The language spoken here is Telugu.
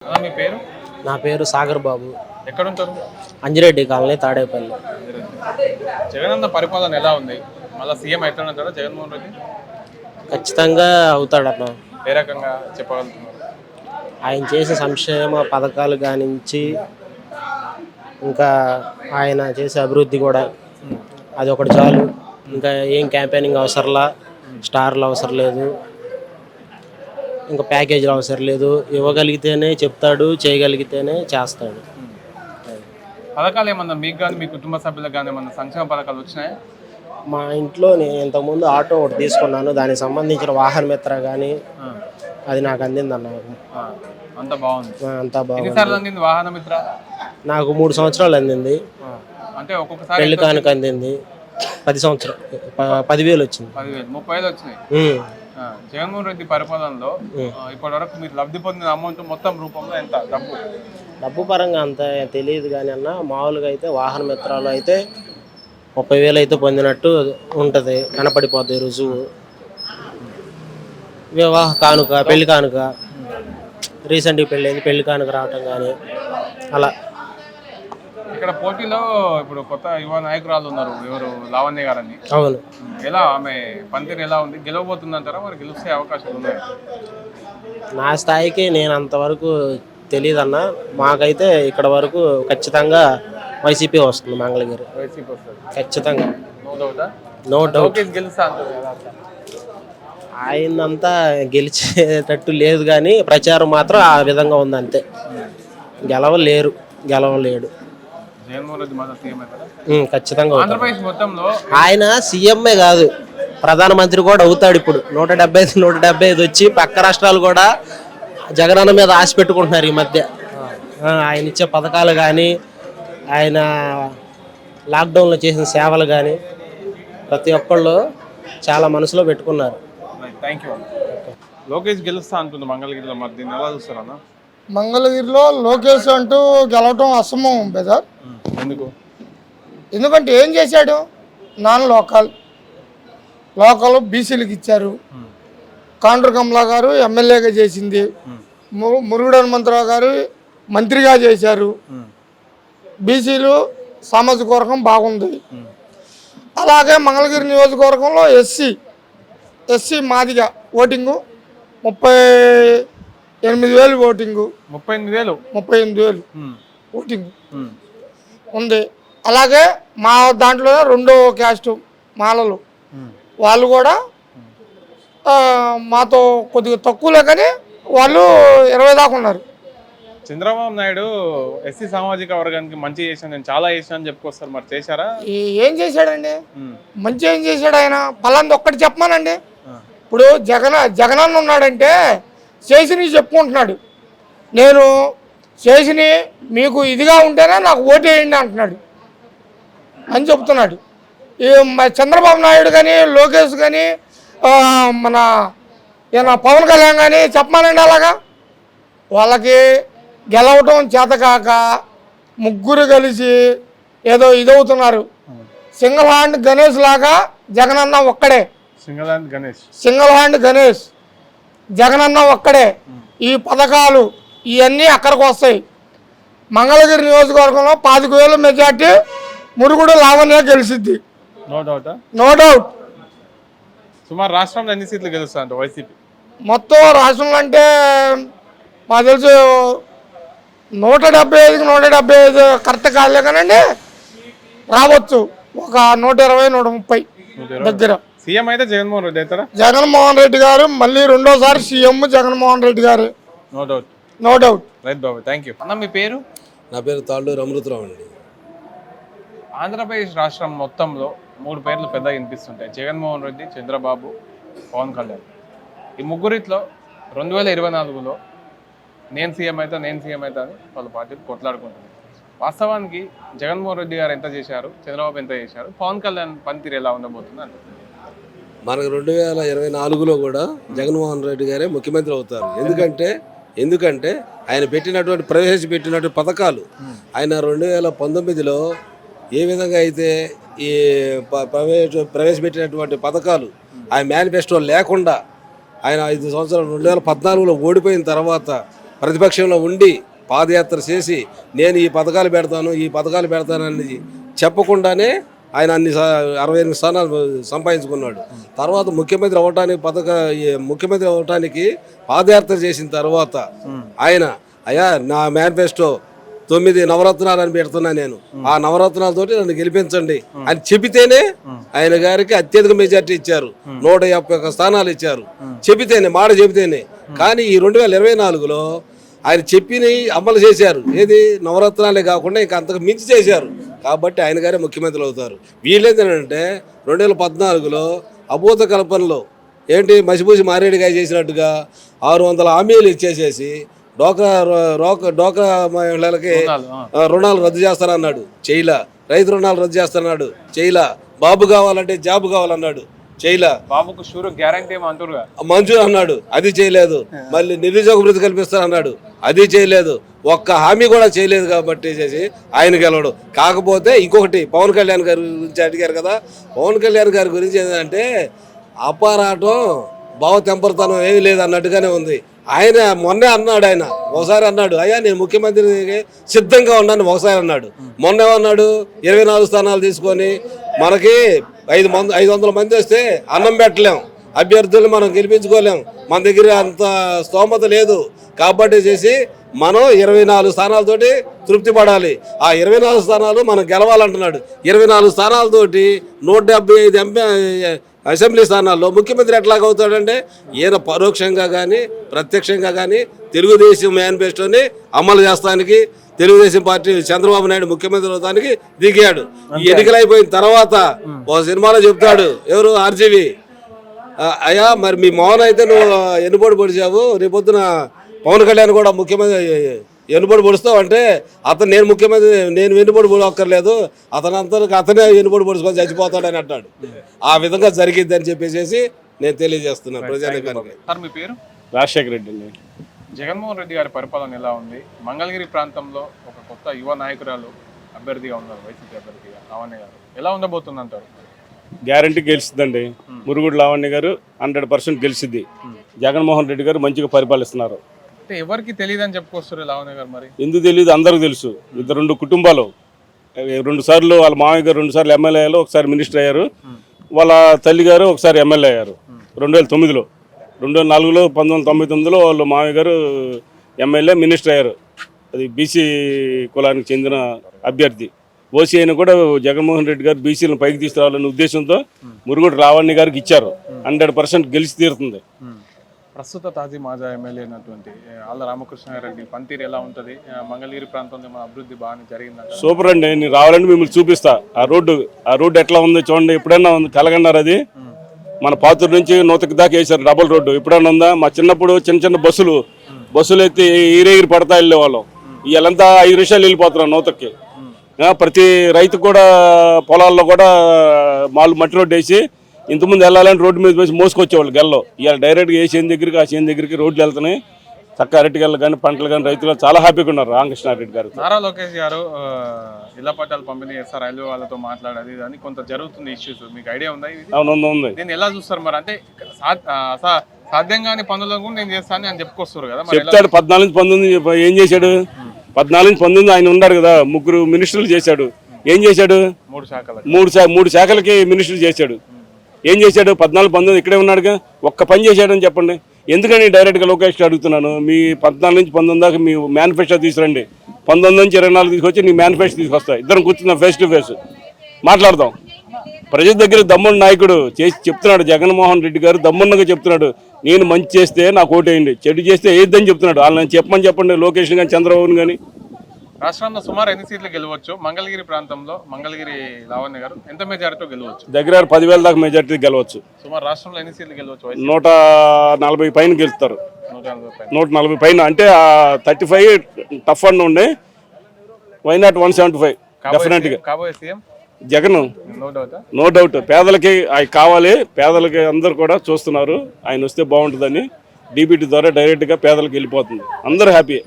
మీ పేరు? నా పేరు సాగర్ బాబు. ఎక్కడుంటారు? అంజిరెడ్డి కాలనీ, తాడేపల్లి. జగనన్న పరిపాలన ఎలా ఉంది? మళ్ళీ సీఎం అవుతాడంటారా జగన్మోహన్ రెడ్డి? ఖచ్చితంగా అవుతాడన్న. ఏ రకంగా చెప్పగలుగుతున్నారు? ఆయన చేసే సంక్షేమ పథకాలు కానించి ఇంకా ఆయన చేసే అభివృద్ధి కూడా అది ఒకటి చాలు. ఇంకా ఏం క్యాంపెయినింగ్ అవసరంలా, స్టార్లు అవసరం లేదు, ఇంకా ప్యాకేజీలు అవసరం లేదు. ఇవ్వగలిగితేనే చెప్తాడు, చేయగలిగితేనే చేస్తాడు. పథకాలు ఏమన్నా మీకు కానీ మీ కుటుంబ సభ్యులకు కానీ ఏమన్నా సంక్షేమ పథకాలు వచ్చినాయా? మా ఇంట్లో నేను ఇంతకుముందు ఆటో ఒకటి తీసుకున్నాను, దానికి సంబంధించిన వాహన మిత్ర కానీ అది నాకు అందిందన్న. అంత బాగుంది. అంతా బాగుంది. ఎన్నిసార్లు అందింది వాహన మిత్ర? నాకు 3 సంవత్సరాలు అందింది. అంటే ఒక్కొక్కసారి పెళ్లి కానుక అందింది 10 సంవత్సరాలు 10,000 వచ్చింది. 10,000 30,000 వచ్చినాయి. జగన్మోహన్ రెడ్డి పరిపాలనలో ఇప్పటి వరకు మీరు లబ్ధి పొందిన అమౌంట్ మొత్తం రూపంలో ఎంత? డబ్బు పరంగా అంత తెలియదు కానీ అన్న, మామూలుగా అయితే వాహన మిత్రాలు అయితే 30,000 అయితే పొందినట్టు ఉంటుంది, కనపడిపోద్ది రుజువు. వివాహ కానుక, పెళ్లి కానుక, రీసెంట్గా పెళ్ళైంది, పెళ్లి కానుక రావటం కానీ అలా. ఇక్కడ పోటీలో ఇప్పుడు కొత్త యువ నాయకురాలు ఉన్నారు, ఎవరు? లావణ్య గారని. అవును. ఎలా ఆమె పనితీరు ఎలా ఉంది? గెలవబోతుందంటారా? మరి గెలిస్తే అవకాశాలు ఉన్నాయి? నా స్థాయికి నేను అంతవరకు తెలియదన్న. మాకైతే ఇక్కడ వరకు ఖచ్చితంగా వైసీపీ వస్తుంది, మంగళగిరి వైసీపీ వస్తుంది ఖచ్చితంగా, నో డౌట్. ఆయనంతా గెలిచేటట్టు లేదు కానీ ప్రచారం మాత్రం ఆ విధంగా ఉంది అంతే. గెలవలేడు. ఖచ్చితంగా ఆంధ్రప్రదేశ్ మొత్తంలో ఆయన సీఎంఏ కాదు, ప్రధానమంత్రి కూడా అవుతాడు. ఇప్పుడు 175 వచ్చి పక్క రాష్ట్రాలు కూడా జగనన్న మీద ఆశ పెట్టుకుంటున్నారు ఈ మధ్య. ఆయన ఇచ్చే పథకాలు కానీ, ఆయన లాక్డౌన్లో చేసిన సేవలు కానీ ప్రతి ఒక్కళ్ళు చాలా మనసులో పెట్టుకున్నారు. Thank you. లోకేష్ గెలుస్తా అంటుంది మంగళగిరిలో, మరి దీన్ని ఎలా చూస్తారన్నా? మంగళగిరిలో లోకేష్ అంటూ గెలవటం అసంభవం బెదర్. ఎందుకంటే ఏం చేశాడు? నాన్ లోకల్ బీసీలకు ఇచ్చారు. కాండ్రు కమలా గారు ఎమ్మెల్యేగా చేసింది, మురుగుడు హనుమంతరావు గారు మంత్రిగా చేశారు. బీసీలు సామాజిక వర్గం బాగుంది. అలాగే మంగళగిరి నియోజకవర్గంలో SC Madiga voting 38,000 voting, 38,000 voting ఉంది. అలాగే మా దాంట్లో రెండో క్యాస్ట్ మాలలు, వాళ్ళు కూడా మాతో కొద్దిగా తక్కువలే కానీ వాళ్ళు 20 దాకా ఉన్నారు. చంద్రబాబు నాయుడు ఎస్సీ సామాజిక వర్గానికి మంచి చేశాను, నేను చాలా చేశాను అని చెప్పుకొస్తారు, మరి చేశారా? ఏం చేశాడండి? మంచి ఏం చేశాడు ఆయన? పలాంది ఒక్కటి చెప్పమానండి. ఇప్పుడు జగనన్న ఉన్నాడంటే చేసిని చెప్పుకుంటున్నాడు. నేను చేసిని మీకు ఇదిగా ఉంటేనే నాకు ఓటేయండి అంటున్నాడు అని చెప్తున్నాడు. ఈ చంద్రబాబు నాయుడు కానీ, లోకేష్ కానీ, మన పవన్ కళ్యాణ్ కానీ చెప్పమానండి. అలాగా వాళ్ళకి గెలవటం చేతకాక ముగ్గురు కలిసి ఏదో ఇదవుతున్నారు. సింగిల్ హ్యాండ్ గణేష్ లాగా జగనన్న ఒక్కడే. సింగిల్ హ్యాండ్ గణేష్ జగనన్న ఒక్కడే. ఈ పథకాలు ఇవన్నీ అక్కడికి వస్తాయి. మంగళగిరి నియోజకవర్గంలో 25,000 మెజార్టీ మురుగుడు లావణ్య గెలిచిద్ది, నో డౌట్. సుమారు రాష్ట్రంలో ఎన్ని సీట్లు గెలుస్తాయంట వైసీపీ? మొత్తం రాష్ట్రంలో అంటే మాకు తెలుసు 175కి 175 కరెక్ట్ కాదులే కానండి, రావచ్చు ఒక 120, 130 దగ్గర. సీఎం అయితే జగన్మోహన్ రెడ్డి అవుతారా? జగన్మోహన్ రెడ్డి గారు మళ్ళీ రెండోసారి సీఎం జగన్మోహన్ రెడ్డి గారు, నో డౌట్. రైట్ బాబు, థ్యాంక్ యూ. అన్న మీ పేరు? నా పేరు తాళ్ళూరు అమృతరావు అండి. ఆంధ్రప్రదేశ్ రాష్ట్రం మొత్తంలో 3 పేర్లు పెద్దగా వినిపిస్తుంటాయి: జగన్మోహన్ రెడ్డి, చంద్రబాబు, పవన్ కళ్యాణ్. ఈ ముగ్గురిట్లో 2024లో నేను సీఎం అవుతా అని వాళ్ళ పార్టీలు కొట్లాడుకుంటున్నారు. వాస్తవానికి జగన్మోహన్ రెడ్డి గారు ఎంత చేశారు, చంద్రబాబు ఎంత చేశారు, పవన్ కళ్యాణ్ పనితీరు ఎలా ఉండబోతుంది అంటే? మనకు 2024లో కూడా జగన్మోహన్ రెడ్డి గారే ముఖ్యమంత్రి అవుతారు. ఎందుకంటే ఆయన ప్రవేశపెట్టినటువంటి పథకాలు, ఆయన 2019లో ఏ విధంగా అయితే ఈ ప్రవేశపెట్టినటువంటి పథకాలు ఆయన మేనిఫెస్టో లేకుండా ఆయన 5 సంవత్సరాలు 2014లో ఓడిపోయిన తర్వాత ప్రతిపక్షంలో ఉండి పాదయాత్ర చేసి నేను ఈ పథకాలు పెడతానని చెప్పకుండానే ఆయన అన్ని 68 స్థానాలు సంపాదించుకున్నాడు. తర్వాత ముఖ్యమంత్రి అవటానికి పాదయాత్ర చేసిన తర్వాత ఆయన అయ్యా నా మేనిఫెస్టో 9 నవరత్నాలు అని పెడుతున్నా, నేను ఆ నవరత్నాలతోటి నన్ను గెలిపించండి అని చెబితేనే ఆయన గారికి అత్యధిక మెజార్టీ ఇచ్చారు. 151 స్థానాలు ఇచ్చారు. మాట చెబితేనే. కానీ ఈ 2024లో ఆయన చెప్పినవి అమలు చేశారు. ఏది నవరత్నాలే కాకుండా ఇంకా అంతకు మించి చేశారు. కాబట్టి ఆయన గారే ముఖ్యమంత్రి అవుతారు. వీళ్ళేంటంటే 2014లో అభూత కల్పనలో ఏంటి మసిపూసి మారేడుగాయ చేసినట్టుగా 600 హామీలు ఇచ్చేసేసి డోక్రా మహిళలకి రుణాలు రద్దు చేస్తానన్నాడు, చేయలా. రైతు రుణాలు రద్దు చేస్తానన్నాడు, చేయలా. బాబు కావాలంటే జాబ్ కావాలన్నాడు, చేయలా. బాబుకు షూర్ గ్యారంటీ మంజూరు అన్నాడు, అది చేయలేదు. మళ్ళీ నిరుద్యోగ వృత్తి కల్పిస్తానన్నాడు, అది చేయలేదు. ఒక్క హామీ కూడా చేయలేదు. కాబట్టి చేసి ఆయన గెలవడు. కాకపోతే ఇంకొకటి పవన్ కళ్యాణ్ గారి గురించి అడిగారు కదా, పవన్ కళ్యాణ్ గారి గురించి ఏంటంటే అపారాటం భావతెంపరతనం ఏమీ లేదు అన్నట్టుగానే ఉంది. ఆయన మొన్నే అన్నాడు, ఒకసారి అన్నాడు, అయ్యా నేను ముఖ్యమంత్రికి సిద్ధంగా ఉన్నాను ఒకసారి అన్నాడు. మొన్న ఏమన్నాడు, 24 స్థానాలు తీసుకొని మనకి 500 మంది వస్తే అన్నం పెట్టలేం, అభ్యర్థులు మనం గెలిపించుకోలేం, మన దగ్గర అంత స్తోమత లేదు. కాబట్టి చేసి మనం 24 స్థానాలతోటి తృప్తి పడాలి. ఆ 24 స్థానాలు మనం గెలవాలంటున్నాడు. 24 స్థానాలతోటి 175 అసెంబ్లీ స్థానాల్లో ముఖ్యమంత్రి ఎట్లాగవుతాడంటే ఈయన పరోక్షంగా కానీ ప్రత్యక్షంగా కానీ తెలుగుదేశం మేనిఫెస్టోని అమలు చేస్తానికి తెలుగుదేశం పార్టీ చంద్రబాబు నాయుడు ముఖ్యమంత్రి అవడానికి దిగాడు. ఈ ఎన్నికలు అయిపోయిన తర్వాత ఒక సినిమాలో చెప్తాడు, ఎవరు ఆర్జీవి, అయ్యా మరి మీ మౌన అయితే నువ్వు ఎన్నుపోటు పొడిచావు, రేపొద్దున పవన్ కళ్యాణ్ కూడా ముఖ్యమంత్రి ఎన్నుబడి పొడుస్తావు అంటే అతను నేను ముఖ్యమంత్రి నేను వెన్నుబడి పొడవక్కర్లేదు, అతనే ఎన్నుబడి పొడుచుకొని చచ్చిపోతాడని అంటాడు. ఆ విధంగా జరిగిద్ది అని చెప్పేసి నేను తెలియజేస్తున్నాను ప్రజానికానికి. సార్ మీ పేరు? రాజశేఖర రెడ్డి అండి. జగన్మోహన్ రెడ్డి గారి పరిపాలన ఎలా ఉంది? మంగళగిరి ప్రాంతంలో ఒక కొత్త యువ నాయకురాలు అభ్యర్థిగా ఉన్నారు, వైసీపీ అభ్యర్థిగా లావణ్య గారు. ఎలా ఉండబోతుంది అంటారు? గ్యారంటీ గెలుస్తుందండి. మురుగుడు లావణ్య గారు 100% గెలిచిద్ది. జగన్మోహన్ రెడ్డి గారు మంచిగా పరిపాలిస్తున్నారు. అంటే ఎవరికి తెలియదు అని చెప్పుకొస్తారు లావణ్య గారు. మరి ఎందుకు తెలియదు? అందరికీ తెలుసు. 2 కుటుంబాలు 2 సార్లు వాళ్ళ మామయ్య గారు 2 సార్లు ఎమ్మెల్యే అయ్యారు, ఒకసారి మినిస్టర్ అయ్యారు. వాళ్ళ తల్లి గారు ఒకసారి ఎమ్మెల్యే అయ్యారు 2009లో. 2004లో 1999లో వాళ్ళ మామయ్య గారు ఎమ్మెల్యే మినిస్టర్ అయ్యారు. అది బీసీ కులానికి చెందిన అభ్యర్థి. ఓసీ అయినా కూడా జగన్మోహన్ రెడ్డి గారు బీసీలను పైకి తీసుకురావాలనే ఉద్దేశంతో మురుగుడు లావణ్య గారికి ఇచ్చారు. 100% గెలిచి తీరుతుంది. ప్రస్తుత తాజీ మాజా ఎమ్మెల్యే అయినటువంటి ఆళ్ళ రామకృష్ణారెడ్డి పనితీరు ఎలా ఉంటుంది? మంగళగిరి ప్రాంతంలో మన అభివృద్ధి బాగా జరిగిందంట. సూపర్ అండి. నేను రావాలంటే మిమ్మల్ని చూపిస్తా. ఆ రోడ్డు ఎట్లా ఉందో చూడండి. ఎప్పుడైనా కలగన్నారు అది? మన పాతూరు నుంచి నూతకి దాకా వేసారు డబుల్ రోడ్డు. ఎప్పుడైనా ఉందా? మా చిన్నప్పుడు చిన్న బస్సులు ఎత్తి ఈరేగిరి పడతా వెళ్ళేవాళ్ళం. వీళ్ళంతా 5 నిమిషాలు వెళ్ళిపోతున్నారు నూతకి. ప్రతి రైతు కూడా పొలాల్లో కూడా మట్టి రోడ్డు వేసి ఇంతకుముందు వెళ్ళాలని రోడ్డు మీద వేసి మోసుకొచ్చేవాళ్ళు గెల్లో. ఇవాళ డైరెక్ట్గా ఏ చేను దగ్గరికి ఆ చేను దగ్గరికి రోడ్లు వెళ్తున్నాయి. చక్క అరటిగల్లు కానీ పంటలు కానీ రైతులు చాలా హ్యాపీగా ఉన్నారు. రామకృష్ణారెడ్డి గారు, నారా లోకేష్ గారు ఇళ్ల పట్టాలు పంపిణీ చేస్తారు, రైల్వే వాళ్ళతో మాట్లాడేది అని కొంత జరుగుతుంది ఇష్యూస్. మీకు ఐడియా ఉందా? ఉంది. నేను ఎలా చూస్తారు మరి? అంటే సాధ్యం కాని పనులను కూడా నేను చేస్తాను అని చెప్పుకొస్తారు కదా. చెప్తాడు. 14 నుంచి 19 ఏం చేశాడు? 14 నుంచి 19 ఆయన ఉన్నాడు కదా. 3 మినిస్టర్లు చేశాడు. ఏం చేశాడు? 3 శాఖలకి మినిస్టర్లు చేశాడు. ఏం చేశాడు? 14, 19 ఇక్కడే ఉన్నాడుగా. ఒక్క పని చేశాడని చెప్పండి. ఎందుకని డైరెక్ట్గా లోకేష్ అడుగుతున్నాను. మీ 14 నుంచి 19 దాకా మీ మేనిఫెస్టో తీసుకురండి. 19 నుంచి 24 తీసుకొచ్చి నీ మేనిఫెస్టో తీసుకొస్తా. ఇద్దరం కూర్చున్నాం ఫేస్ టు ఫేస్ మాట్లాడదాం. ప్రజల దగ్గర దమ్మున్న నాయకుడు చేసి చెప్తున్నాడు. జగన్మోహన్ రెడ్డి గారు దమ్మున్నగా చెప్తున్నాడు, నేను మంచి చేస్తే నాకు ఓటేయండి, చెడు చేస్తే ఏద్దని చెప్తున్నాడు. వాళ్ళని చెప్పండి లోకేష్ కానీ చంద్రబాబుని కానీ. రాష్ట్రంలో సుమారు ఎన్ని సీట్లు గెలవచ్చు? మంగళగిరి ప్రాంతంలో మంగళగిరి లావణ్య గారు ఎంత మెజారిటీతో గెలవచ్చు? దగ్గర 10,000 దాకా మెజారిటీ గెలవచ్చు. సుమారు రాష్ట్రంలో ఎన్ని సీట్లు గెలవచ్చు? 140 పైన గెలుస్తారు. 140 పైన అంటే 35 టఫ్ అన్న ఉండే. వైనాట్ 175 డెఫినెట్ గా. కాబోయే సీఎం జగన్ నో డౌట్. పేదలకి ఆయన కావాలి. పేదలకి అందరు కూడా చూస్తున్నారు. ఆయన వస్తే బాగుంటుందని డీబీటీ ద్వారా డైరెక్ట్గా పేదలకు వెళ్ళిపోతుంది. అందరూ హ్యాపీ.